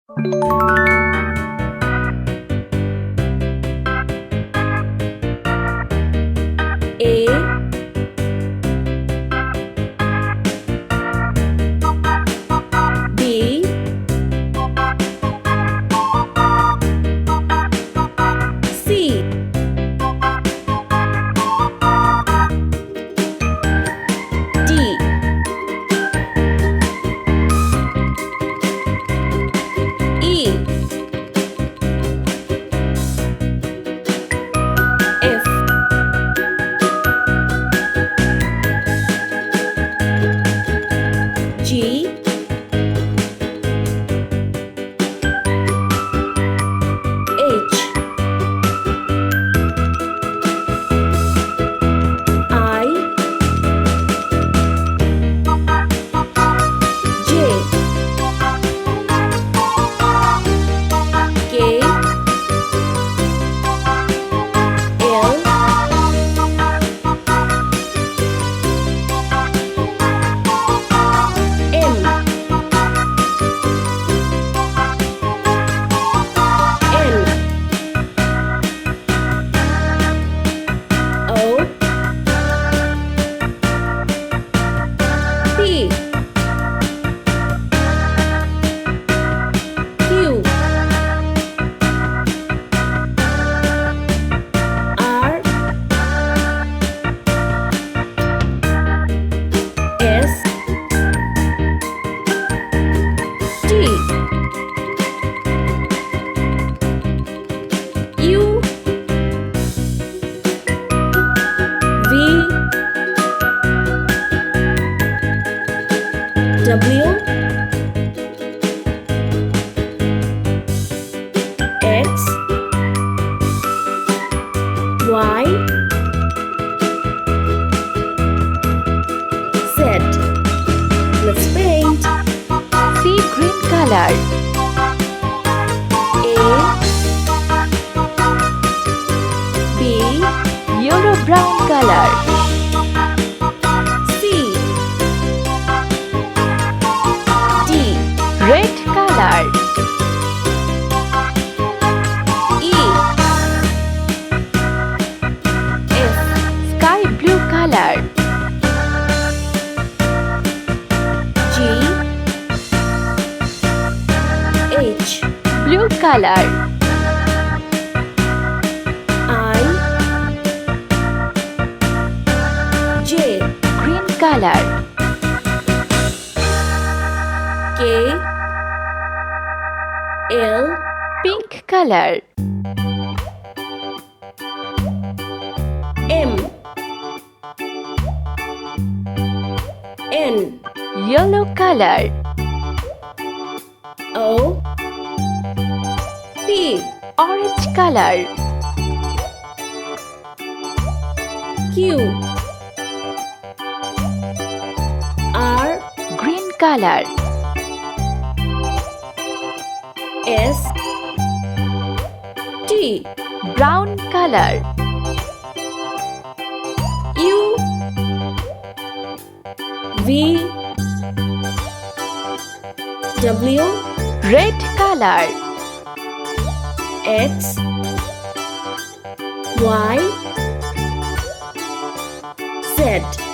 B, C, D, E, F, G, H, I, J, K, L, M, N, O, P, Q, R, S, T, U, V, W, X, Y, Z. Let's paint. See green color. A, B, Yellow brown color. C, D, Red color. E, F, Sky blue color. G, H, Blue color. I, J, Green color. K, L, Pink color. M, N, Yellow color. O, P, Orange color. Q, R, Green color. S, T, Brown color. U, V, W, Red color. X, Y, Z.